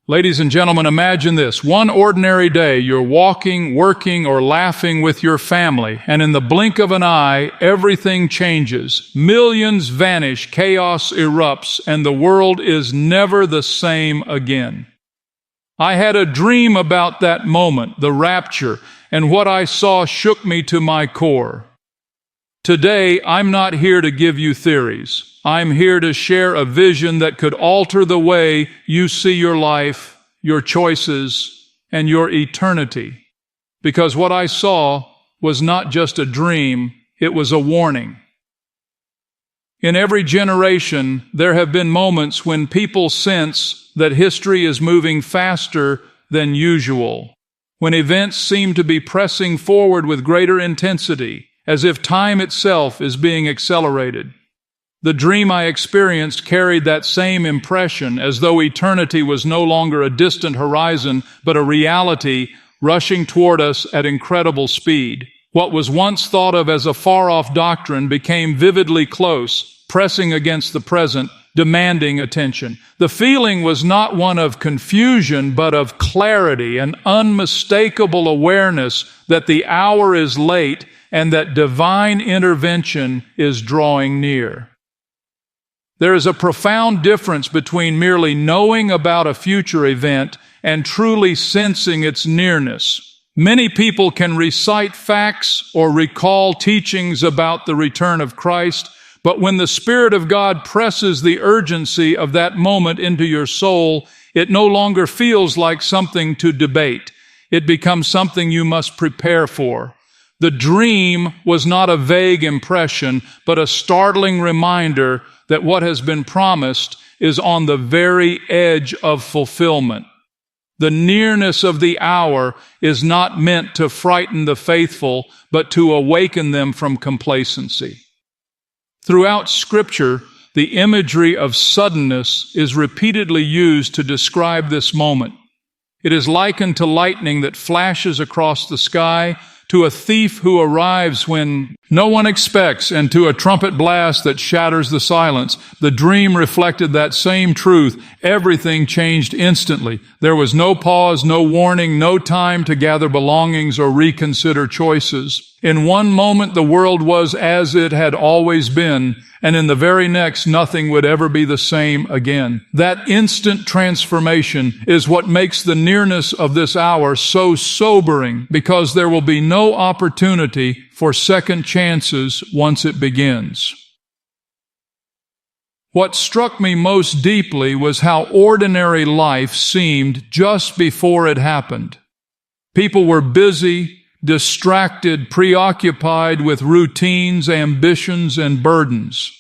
Ladies and gentlemen, imagine this. One ordinary day, you're walking, working, or laughing with your family, and in the blink of an eye, everything changes. Millions vanish, chaos erupts, and the world is never the same again. I had a dream about that moment, the rapture, and what I saw shook me to my core. Today, I'm not here to give you theories. I'm here to share a vision that could alter the way you see your life, your choices, and your eternity. Because what I saw was not just a dream, it was a warning. In every generation, there have been moments when people sense that history is moving faster than usual, when events seem to be pressing forward with greater intensity, as if time itself is being accelerated. The dream I experienced carried that same impression, as though eternity was no longer a distant horizon, but a reality rushing toward us at incredible speed. What was once thought of as a far-off doctrine became vividly close, pressing against the present, demanding attention. The feeling was not one of confusion, but of clarity, an unmistakable awareness that the hour is late and that divine intervention is drawing near. There is a profound difference between merely knowing about a future event and truly sensing its nearness. Many people can recite facts or recall teachings about the return of Christ, but when the Spirit of God presses the urgency of that moment into your soul, it no longer feels like something to debate. It becomes something you must prepare for. The dream was not a vague impression, but a startling reminder that what has been promised is on the very edge of fulfillment. The nearness of the hour is not meant to frighten the faithful, but to awaken them from complacency. Throughout Scripture, the imagery of suddenness is repeatedly used to describe this moment. It is likened to lightning that flashes across the sky, to a thief who arrives when no one expects, and to a trumpet blast that shatters the silence. The dream reflected that same truth. Everything changed instantly. There was no pause, no warning, no time to gather belongings or reconsider choices. In one moment, the world was as it had always been, and in the very next, nothing would ever be the same again. That instant transformation is what makes the nearness of this hour so sobering, because there will be no opportunity for second chances once it begins. What struck me most deeply was how ordinary life seemed just before it happened. People were busy, distracted, preoccupied with routines, ambitions, and burdens.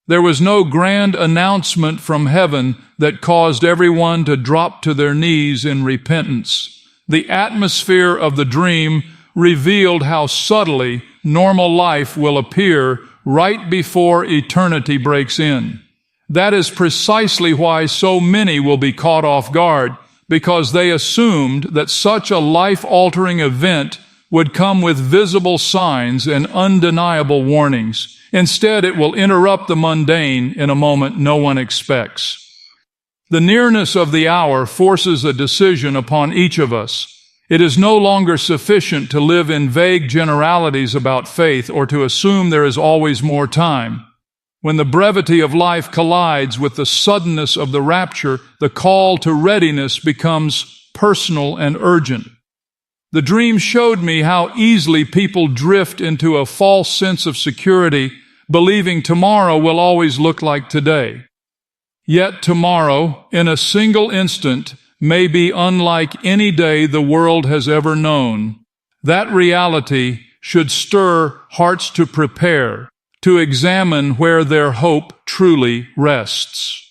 There was no grand announcement from heaven that caused everyone to drop to their knees in repentance. The atmosphere of the dream revealed how subtly normal life will appear right before eternity breaks in. That is precisely why so many will be caught off guard, because they assumed that such a life-altering event would come with visible signs and undeniable warnings. Instead, it will interrupt the mundane in a moment no one expects. The nearness of the hour forces a decision upon each of us. It is no longer sufficient to live in vague generalities about faith or to assume there is always more time. When the brevity of life collides with the suddenness of the rapture, the call to readiness becomes personal and urgent. The dream showed me how easily people drift into a false sense of security, believing tomorrow will always look like today. Yet tomorrow, in a single instant, may be unlike any day the world has ever known. That reality should stir hearts to prepare, to examine where their hope truly rests.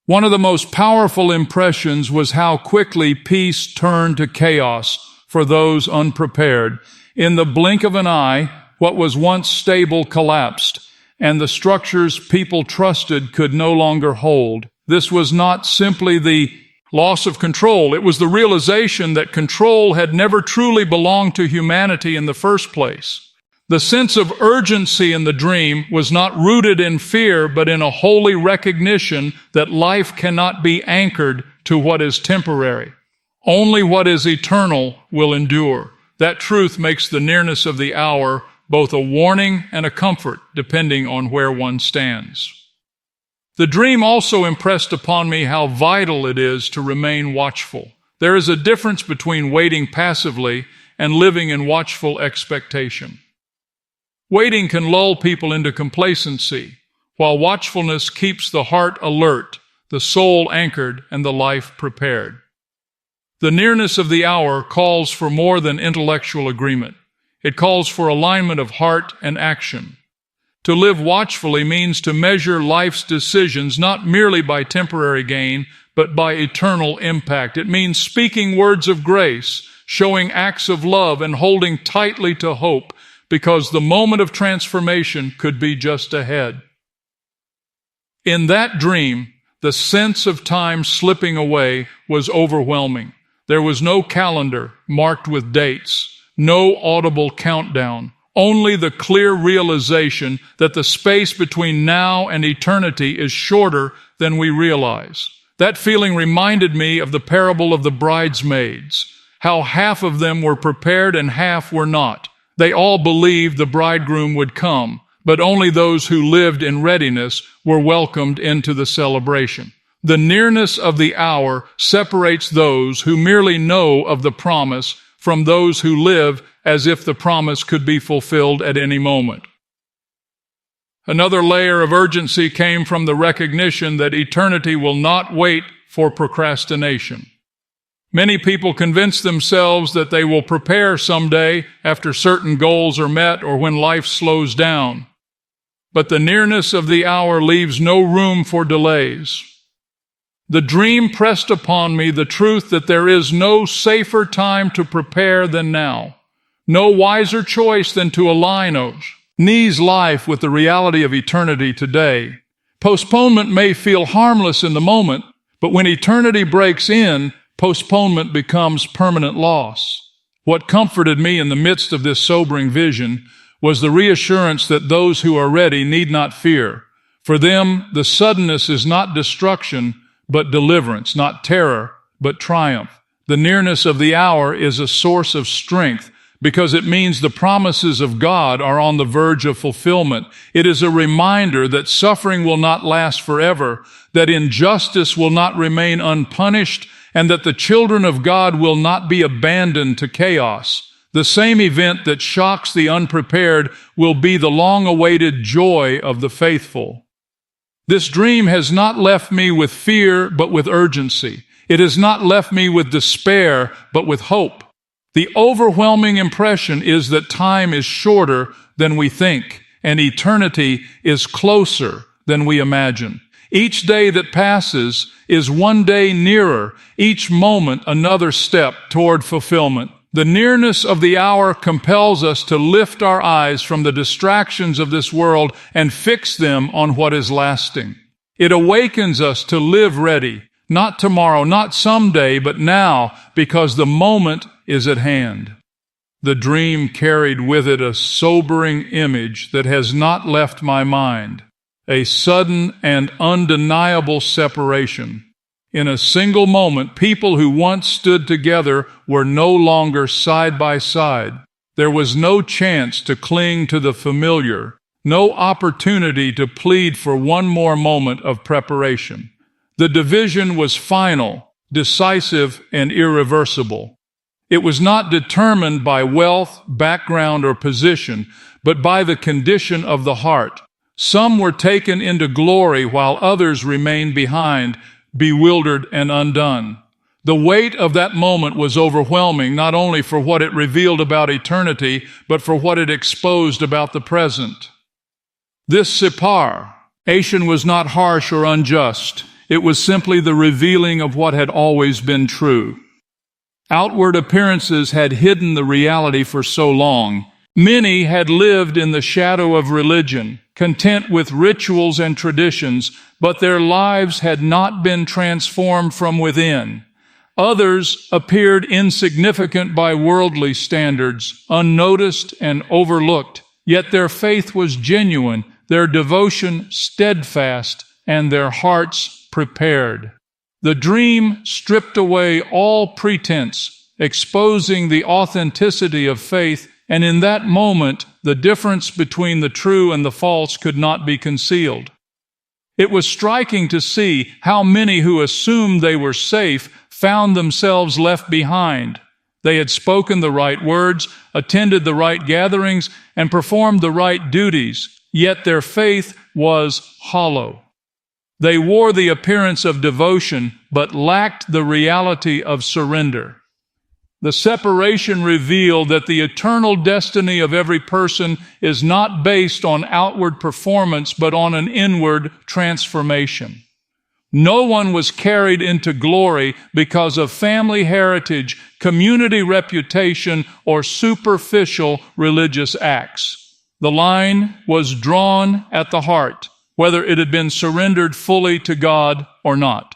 One of the most powerful impressions was how quickly peace turned to chaos for those unprepared. In the blink of an eye, what was once stable collapsed, and the structures people trusted could no longer hold. This was not simply the loss of control. It was the realization that control had never truly belonged to humanity in the first place. The sense of urgency in the dream was not rooted in fear, but in a holy recognition that life cannot be anchored to what is temporary. Only what is eternal will endure. That truth makes the nearness of the hour both a warning and a comfort, depending on where one stands. The dream also impressed upon me how vital it is to remain watchful. There is a difference between waiting passively and living in watchful expectation. Waiting can lull people into complacency, while watchfulness keeps the heart alert, the soul anchored, and the life prepared. The nearness of the hour calls for more than intellectual agreement. It calls for alignment of heart and action. To live watchfully means to measure life's decisions not merely by temporary gain, but by eternal impact. It means speaking words of grace, showing acts of love, and holding tightly to hope, because the moment of transformation could be just ahead. In that dream, the sense of time slipping away was overwhelming. There was no calendar marked with dates, no audible countdown, only the clear realization that the space between now and eternity is shorter than we realize. That feeling reminded me of the parable of the bridesmaids, how half of them were prepared and half were not. They all believed the bridegroom would come, but only those who lived in readiness were welcomed into the celebration. The nearness of the hour separates those who merely know of the promise from those who live as if the promise could be fulfilled at any moment. Another layer of urgency came from the recognition that eternity will not wait for procrastination. Many people convince themselves that they will prepare someday after certain goals are met or when life slows down. But the nearness of the hour leaves no room for delays. The dream pressed upon me the truth that there is no safer time to prepare than now, no wiser choice than to align Nee's life with the reality of eternity today. Postponement may feel harmless in the moment, but when eternity breaks in, postponement becomes permanent loss. What comforted me in the midst of this sobering vision was the reassurance that those who are ready need not fear. For them, the suddenness is not destruction, but deliverance, not terror, but triumph. The nearness of the hour is a source of strength because it means the promises of God are on the verge of fulfillment. It is a reminder that suffering will not last forever, that injustice will not remain unpunished, and that the children of God will not be abandoned to chaos. The same event that shocks the unprepared will be the long-awaited joy of the faithful. This dream has not left me with fear, but with urgency. It has not left me with despair, but with hope. The overwhelming impression is that time is shorter than we think, and eternity is closer than we imagine. Each day that passes is one day nearer, each moment another step toward fulfillment. The nearness of the hour compels us to lift our eyes from the distractions of this world and fix them on what is lasting. It awakens us to live ready, not tomorrow, not someday, but now, because the moment is at hand. The dream carried with it a sobering image that has not left my mind, a sudden and undeniable separation. In a single moment, people who once stood together were no longer side by side. There was no chance to cling to the familiar, no opportunity to plead for one more moment of preparation. The division was final, decisive, and irreversible. It was not determined by wealth, background, or position, but by the condition of the heart. Some were taken into glory while others remained behind, bewildered and undone. The weight of that moment was overwhelming, not only for what it revealed about eternity, but for what it exposed about the present. This separation was not harsh or unjust. It was simply the revealing of what had always been true. Outward appearances had hidden the reality for so long. Many had lived in the shadow of religion, content with rituals and traditions, but their lives had not been transformed from within. Others appeared insignificant by worldly standards, unnoticed and overlooked, yet their faith was genuine, their devotion steadfast, and their hearts prepared. The dream stripped away all pretense, exposing the authenticity of faith, and in that moment, the difference between the true and the false could not be concealed. It was striking to see how many who assumed they were safe found themselves left behind. They had spoken the right words, attended the right gatherings, and performed the right duties, yet their faith was hollow. They wore the appearance of devotion, but lacked the reality of surrender. The separation revealed that the eternal destiny of every person is not based on outward performance, but on an inward transformation. No one was carried into glory because of family heritage, community reputation, or superficial religious acts. The line was drawn at the heart, whether it had been surrendered fully to God or not.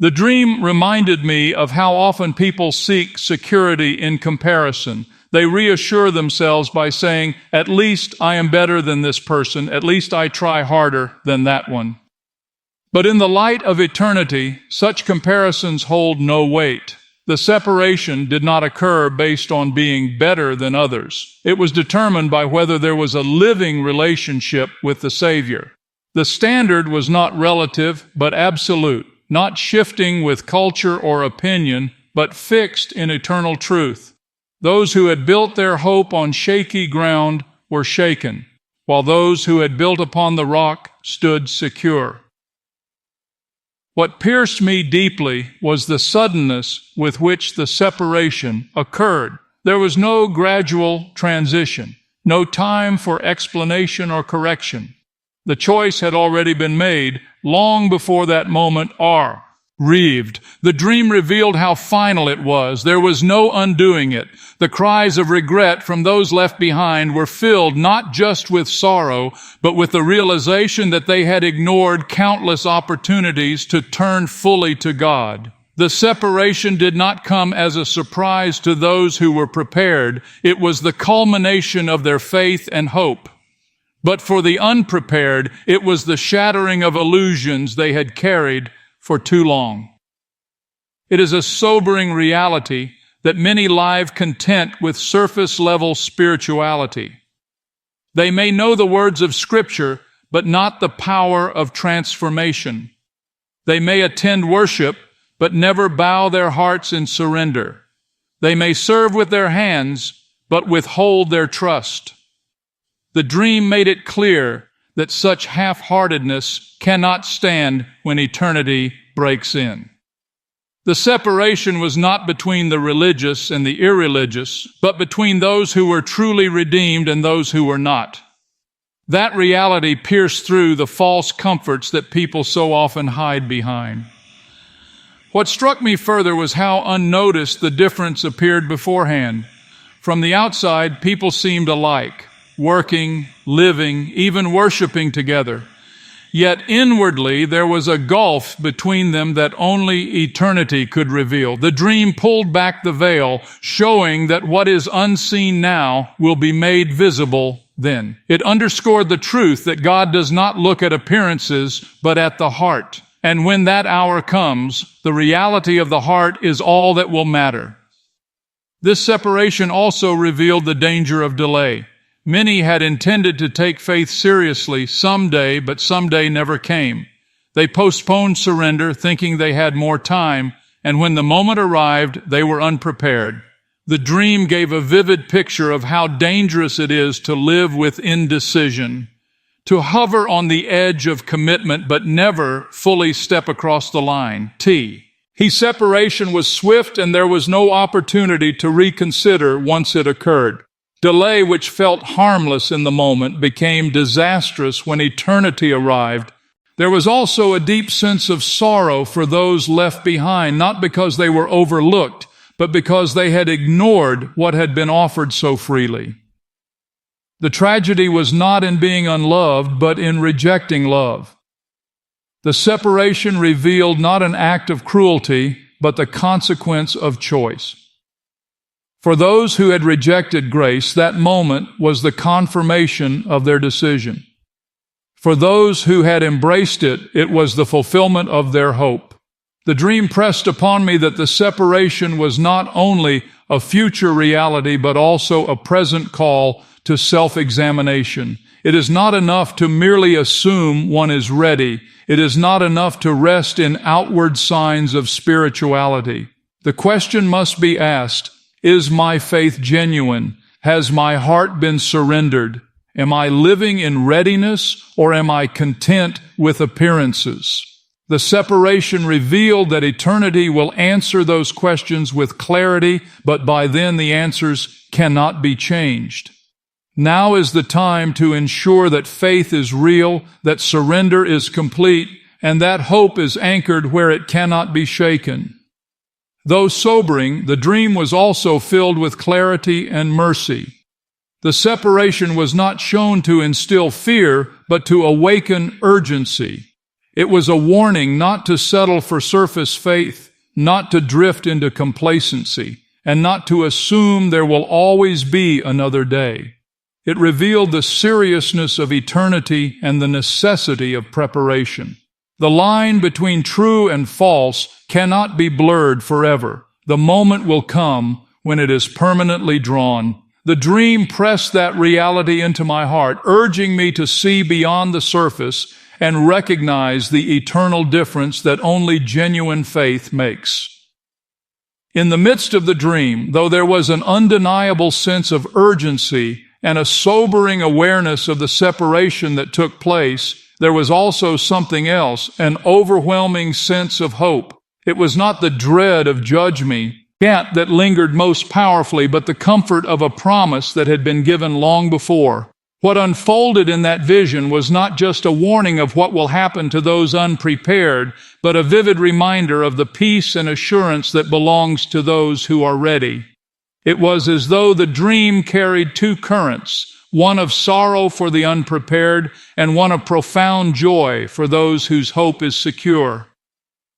The dream reminded me of how often people seek security in comparison. They reassure themselves by saying, "At least I am better than this person. At least I try harder than that one." But in the light of eternity, such comparisons hold no weight. The separation did not occur based on being better than others. It was determined by whether there was a living relationship with the Savior. The standard was not relative, but absolute, not shifting with culture or opinion, but fixed in eternal truth. Those who had built their hope on shaky ground were shaken, while those who had built upon the rock stood secure. What pierced me deeply was the suddenness with which the separation occurred. There was no gradual transition, no time for explanation or correction. The choice had already been made long before that moment arrived. The dream revealed how final it was. There was no undoing it. The cries of regret from those left behind were filled not just with sorrow, but with the realization that they had ignored countless opportunities to turn fully to God. The separation did not come as a surprise to those who were prepared. It was the culmination of their faith and hope. But for the unprepared, it was the shattering of illusions they had carried for too long. It is a sobering reality that many live content with surface-level spirituality. They may know the words of Scripture, but not the power of transformation. They may attend worship, but never bow their hearts in surrender. They may serve with their hands, but withhold their trust. The dream made it clear that such half-heartedness cannot stand when eternity breaks in. The separation was not between the religious and the irreligious, but between those who were truly redeemed and those who were not. That reality pierced through the false comforts that people so often hide behind. What struck me further was how unnoticed the difference appeared beforehand. From the outside, people seemed alike, working, living, even worshiping together. Yet inwardly, there was a gulf between them that only eternity could reveal. The dream pulled back the veil, showing that what is unseen now will be made visible then. It underscored the truth that God does not look at appearances, but at the heart. And when that hour comes, the reality of the heart is all that will matter. This separation also revealed the danger of delay. Many had intended to take faith seriously someday, but someday never came. They postponed surrender, thinking they had more time, and when the moment arrived, they were unprepared. The dream gave a vivid picture of how dangerous it is to live with indecision, to hover on the edge of commitment, but never fully step across the line. His separation was swift, and there was no opportunity to reconsider once it occurred. Delay, which felt harmless in the moment, became disastrous when eternity arrived. There was also a deep sense of sorrow for those left behind, not because they were overlooked, but because they had ignored what had been offered so freely. The tragedy was not in being unloved, but in rejecting love. The separation revealed not an act of cruelty, but the consequence of choice. For those who had rejected grace, that moment was the confirmation of their decision. For those who had embraced it, it was the fulfillment of their hope. The dream pressed upon me that the separation was not only a future reality, but also a present call to self-examination. It is not enough to merely assume one is ready. It is not enough to rest in outward signs of spirituality. The question must be asked, is my faith genuine? Has my heart been surrendered? Am I living in readiness, or am I content with appearances? The separation revealed that eternity will answer those questions with clarity, but by then the answers cannot be changed. Now is the time to ensure that faith is real, that surrender is complete, and that hope is anchored where it cannot be shaken. Though sobering, the dream was also filled with clarity and mercy. The separation was not shown to instill fear, but to awaken urgency. It was a warning not to settle for surface faith, not to drift into complacency, and not to assume there will always be another day. It revealed the seriousness of eternity and the necessity of preparation. The line between true and false cannot be blurred forever. The moment will come when it is permanently drawn. The dream pressed that reality into my heart, urging me to see beyond the surface and recognize the eternal difference that only genuine faith makes. In the midst of the dream, though there was an undeniable sense of urgency and a sobering awareness of the separation that took place, there was also something else, an overwhelming sense of hope. It was not the dread of judgment that lingered most powerfully, but the comfort of a promise that had been given long before. What unfolded in that vision was not just a warning of what will happen to those unprepared, but a vivid reminder of the peace and assurance that belongs to those who are ready. It was as though the dream carried two currents, one of sorrow for the unprepared and one of profound joy for those whose hope is secure.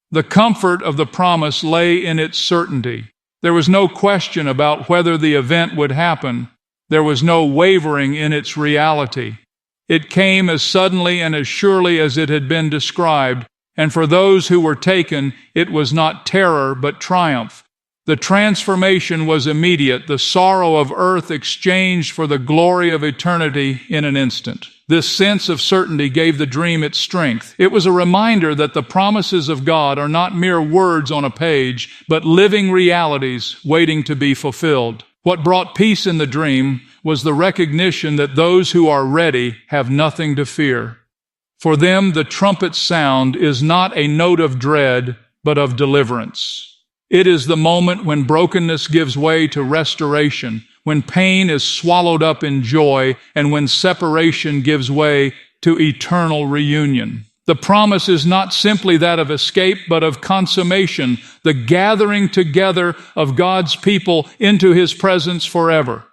The comfort of the promise lay in its certainty. There was no question about whether the event would happen. There was no wavering in its reality. It came as suddenly and as surely as it had been described, and for those who were taken, it was not terror but triumph. The transformation was immediate, the sorrow of earth exchanged for the glory of eternity in an instant. This sense of certainty gave the dream its strength. It was a reminder that the promises of God are not mere words on a page, but living realities waiting to be fulfilled. What brought peace in the dream was the recognition that those who are ready have nothing to fear. For them, the trumpet's sound is not a note of dread, but of deliverance. It is the moment when brokenness gives way to restoration, when pain is swallowed up in joy, and when separation gives way to eternal reunion. The promise is not simply that of escape, but of consummation, the gathering together of God's people into His presence forever.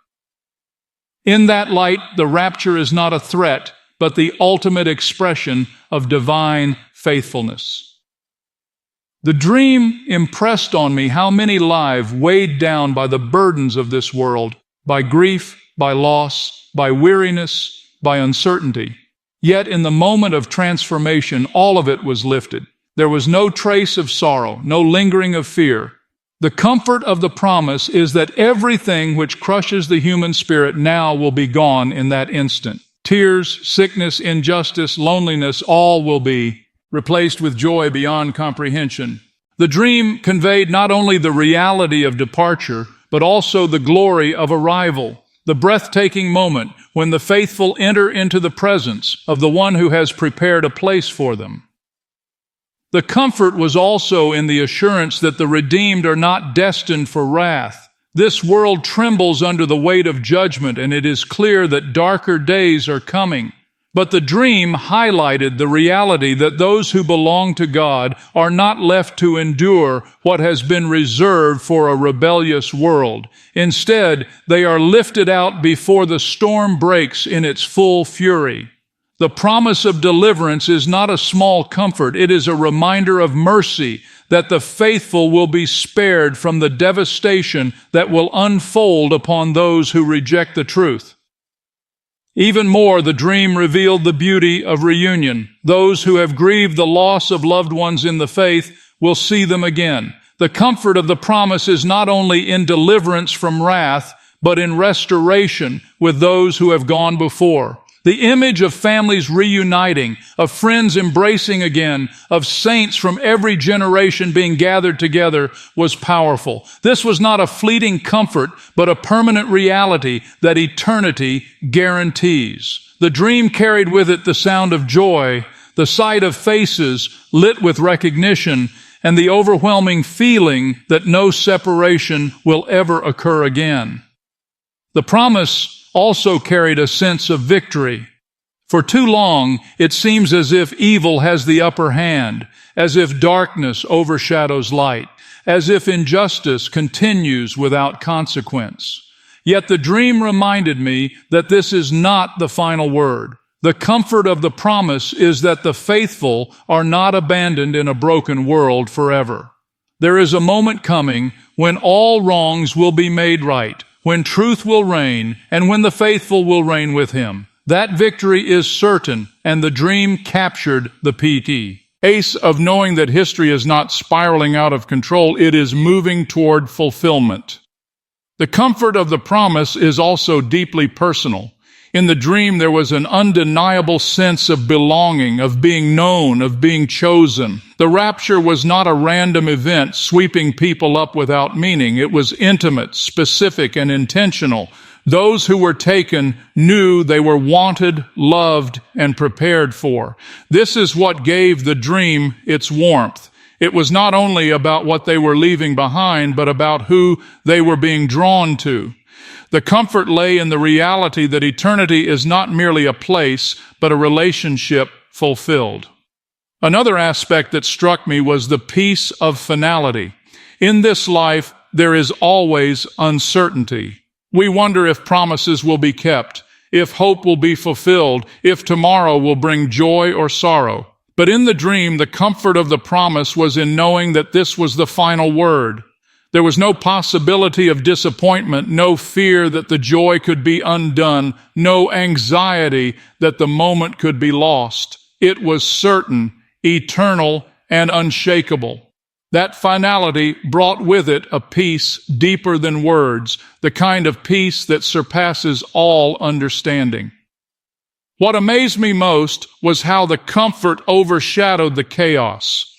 In that light, the rapture is not a threat, but the ultimate expression of divine faithfulness. The dream impressed on me how many lives weighed down by the burdens of this world, by grief, by loss, by weariness, by uncertainty. Yet in the moment of transformation, all of it was lifted. There was no trace of sorrow, no lingering of fear. The comfort of the promise is that everything which crushes the human spirit now will be gone in that instant. Tears, sickness, injustice, loneliness, all will be replaced with joy beyond comprehension. The dream conveyed not only the reality of departure, but also the glory of arrival, the breathtaking moment when the faithful enter into the presence of the one who has prepared a place for them. The comfort was also in the assurance that the redeemed are not destined for wrath. This world trembles under the weight of judgment, and it is clear that darker days are coming. But the dream highlighted the reality that those who belong to God are not left to endure what has been reserved for a rebellious world. Instead, they are lifted out before the storm breaks in its full fury. The promise of deliverance is not a small comfort. It is a reminder of mercy, that the faithful will be spared from the devastation that will unfold upon those who reject the truth. Even more, the dream revealed the beauty of reunion. Those who have grieved the loss of loved ones in the faith will see them again. The comfort of the promise is not only in deliverance from wrath, but in restoration with those who have gone before. The image of families reuniting, of friends embracing again, of saints from every generation being gathered together was powerful. This was not a fleeting comfort, but a permanent reality that eternity guarantees. The dream carried with it the sound of joy, the sight of faces lit with recognition, and the overwhelming feeling that no separation will ever occur again. The promise also carried a sense of victory. For too long, it seems as if evil has the upper hand, as if darkness overshadows light, as if injustice continues without consequence. Yet the dream reminded me that this is not the final word. The comfort of the promise is that the faithful are not abandoned in a broken world forever. There is a moment coming when all wrongs will be made right, when truth will reign, and when the faithful will reign with him. That victory is certain, and the dream captured the PT. Ace of knowing that history is not spiraling out of control, it is moving toward fulfillment. The comfort of the promise is also deeply personal. In the dream, there was an undeniable sense of belonging, of being known, of being chosen. The rapture was not a random event sweeping people up without meaning. It was intimate, specific, and intentional. Those who were taken knew they were wanted, loved, and prepared for. This is what gave the dream its warmth. It was not only about what they were leaving behind, but about who they were being drawn to. The comfort lay in the reality that eternity is not merely a place, but a relationship fulfilled. Another aspect that struck me was the peace of finality. In this life, there is always uncertainty. We wonder if promises will be kept, if hope will be fulfilled, if tomorrow will bring joy or sorrow. But in the dream, the comfort of the promise was in knowing that this was the final word. There was no possibility of disappointment, no fear that the joy could be undone, no anxiety that the moment could be lost. It was certain, eternal, and unshakable. That finality brought with it a peace deeper than words, the kind of peace that surpasses all understanding. What amazed me most was how the comfort overshadowed the chaos.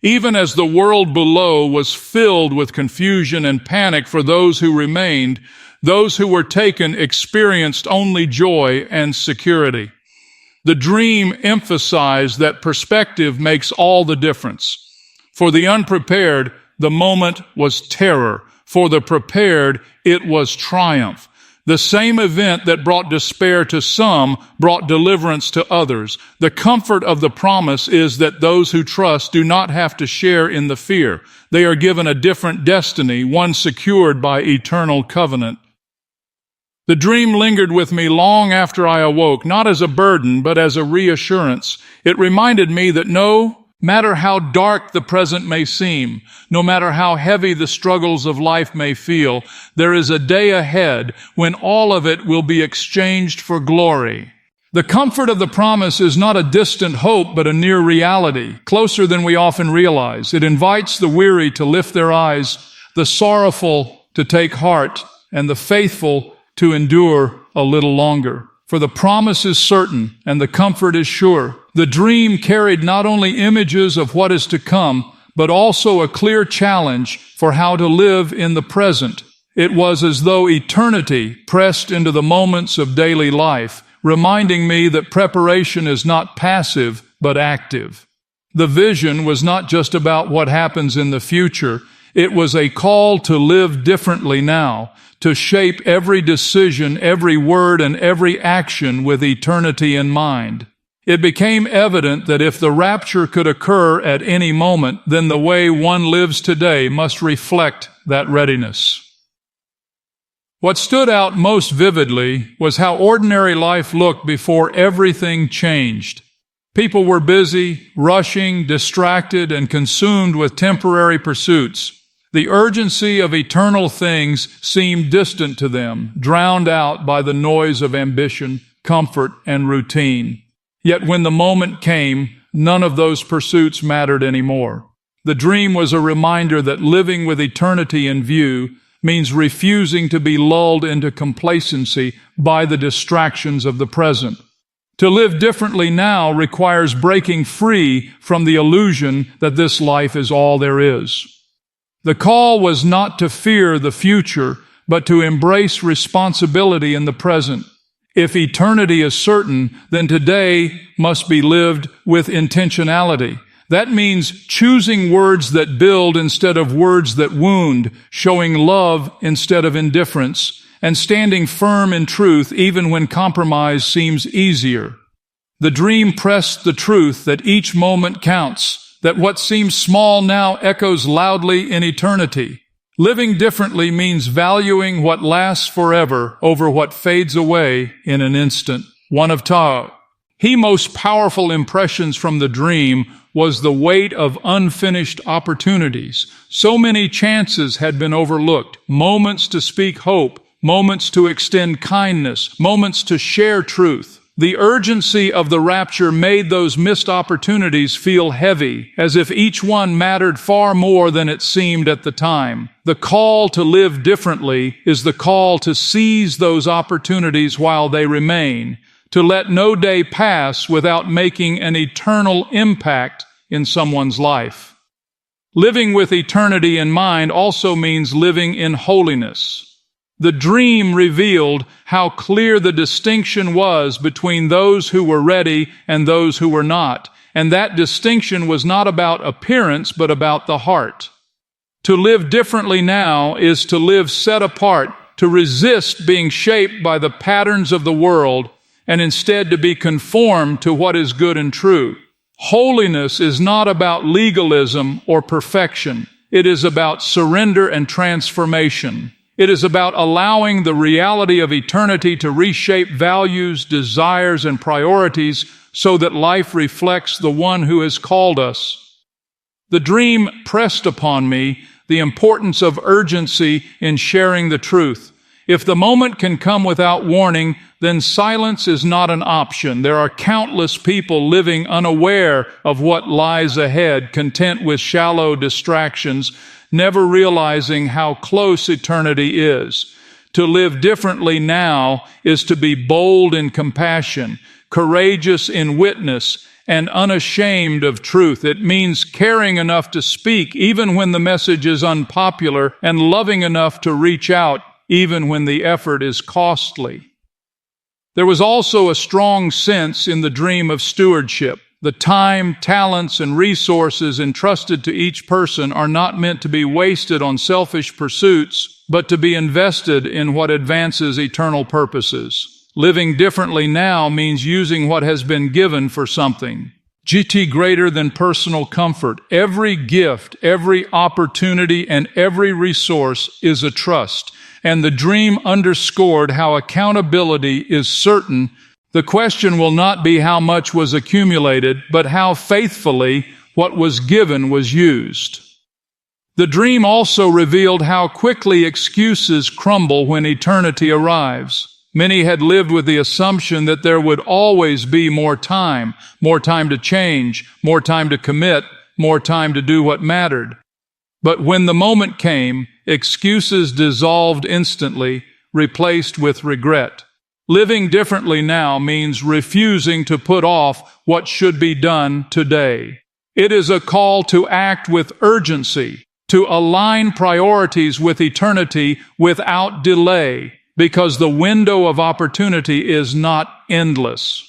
Even as the world below was filled with confusion and panic for those who remained, those who were taken experienced only joy and security. The dream emphasized that perspective makes all the difference. For the unprepared, the moment was terror. For the prepared, it was triumph. The same event that brought despair to some brought deliverance to others. The comfort of the promise is that those who trust do not have to share in the fear. They are given a different destiny, one secured by eternal covenant. The dream lingered with me long after I awoke, not as a burden, but as a reassurance. It reminded me that no matter how dark the present may seem, no matter how heavy the struggles of life may feel, there is a day ahead when all of it will be exchanged for glory. The comfort of the promise is not a distant hope, but a near reality, closer than we often realize. It invites the weary to lift their eyes, the sorrowful to take heart, and the faithful to endure a little longer. For the promise is certain, and the comfort is sure. The dream carried not only images of what is to come, but also a clear challenge for how to live in the present. It was as though eternity pressed into the moments of daily life, reminding me that preparation is not passive, but active. The vision was not just about what happens in the future. It was a call to live differently now, to shape every decision, every word, and every action with eternity in mind. It became evident that if the rapture could occur at any moment, then the way one lives today must reflect that readiness. What stood out most vividly was how ordinary life looked before everything changed. People were busy, rushing, distracted, and consumed with temporary pursuits. The urgency of eternal things seemed distant to them, drowned out by the noise of ambition, comfort, and routine. Yet when the moment came, none of those pursuits mattered anymore. The dream was a reminder that living with eternity in view means refusing to be lulled into complacency by the distractions of the present. To live differently now requires breaking free from the illusion that this life is all there is. The call was not to fear the future, but to embrace responsibility in the present. If eternity is certain, then today must be lived with intentionality. That means choosing words that build instead of words that wound, showing love instead of indifference, and standing firm in truth even when compromise seems easier. The dream pressed the truth that each moment counts, that what seems small now echoes loudly in eternity. Living differently means valuing what lasts forever over what fades away in an instant. One of Ta''s most powerful impressions from the dream was the weight of unfinished opportunities. So many chances had been overlooked, moments to speak hope, moments to extend kindness, moments to share truth. The urgency of the rapture made those missed opportunities feel heavy, as if each one mattered far more than it seemed at the time. The call to live differently is the call to seize those opportunities while they remain, to let no day pass without making an eternal impact in someone's life. Living with eternity in mind also means living in holiness. The dream revealed how clear the distinction was between those who were ready and those who were not, and that distinction was not about appearance but about the heart. To live differently now is to live set apart, to resist being shaped by the patterns of the world, and instead to be conformed to what is good and true. Holiness is not about legalism or perfection. It is about surrender and transformation. It is about allowing the reality of eternity to reshape values, desires, and priorities so that life reflects the one who has called us. The dream pressed upon me the importance of urgency in sharing the truth. If the moment can come without warning, then silence is not an option. There are countless people living unaware of what lies ahead, content with shallow distractions, never realizing how close eternity is. To live differently now is to be bold in compassion, courageous in witness, and unashamed of truth. It means caring enough to speak even when the message is unpopular, and loving enough to reach out even when the effort is costly. There was also a strong sense in the dream of stewardship. The time, talents, and resources entrusted to each person are not meant to be wasted on selfish pursuits, but to be invested in what advances eternal purposes. Living differently now means using what has been given for something. Greater than personal comfort. Every gift, every opportunity, and every resource is a trust. And the dream underscored how accountability is certain. The question will not be how much was accumulated, but how faithfully what was given was used. The dream also revealed how quickly excuses crumble when eternity arrives. Many had lived with the assumption that there would always be more time to change, more time to commit, more time to do what mattered. But when the moment came, excuses dissolved instantly, replaced with regret. Living differently now means refusing to put off what should be done today. It is a call to act with urgency, to align priorities with eternity without delay, because the window of opportunity is not endless.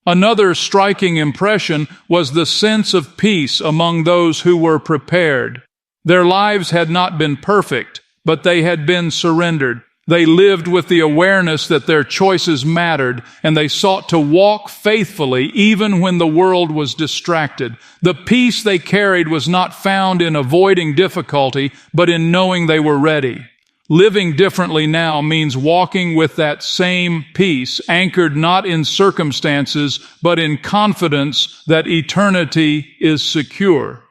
Another striking impression was the sense of peace among those who were prepared. Their lives had not been perfect, but they had been surrendered. They lived with the awareness that their choices mattered, and they sought to walk faithfully even when the world was distracted. The peace they carried was not found in avoiding difficulty, but in knowing they were ready. Living differently now means walking with that same peace, anchored not in circumstances, but in confidence that eternity is secure.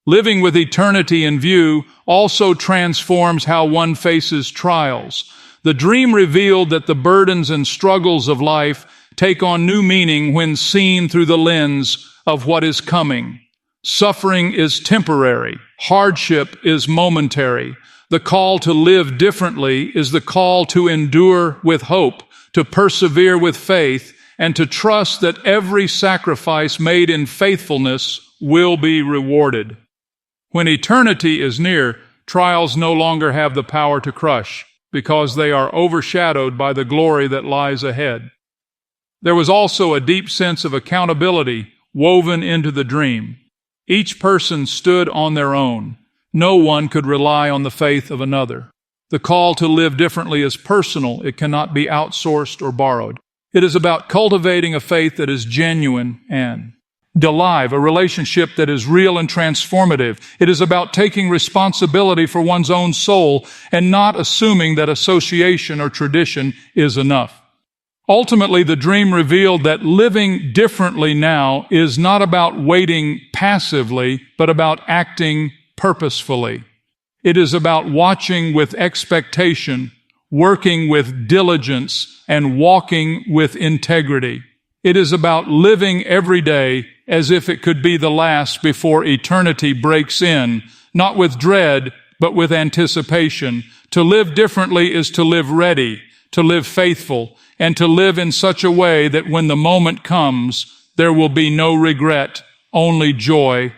Living with eternity in view also transforms how one faces trials. The dream revealed that the burdens and struggles of life take on new meaning when seen through the lens of what is coming. Suffering is temporary. Hardship is momentary. The call to live differently is the call to endure with hope, to persevere with faith, and to trust that every sacrifice made in faithfulness will be rewarded. When eternity is near, trials no longer have the power to crush, because they are overshadowed by the glory that lies ahead. There was also a deep sense of accountability woven into the dream. Each person stood on their own. No one could rely on the faith of another. The call to live differently is personal. It cannot be outsourced or borrowed. It is about cultivating a faith that is genuine and alive, a relationship that is real and transformative. It is about taking responsibility for one's own soul and not assuming that association or tradition is enough. Ultimately, the dream revealed that living differently now is not about waiting passively, but about acting purposefully. It is about watching with expectation, working with diligence, and walking with integrity. It is about living every day as if it could be the last before eternity breaks in, not with dread, but with anticipation. To live differently is to live ready, to live faithful, and to live in such a way that when the moment comes, there will be no regret, only joy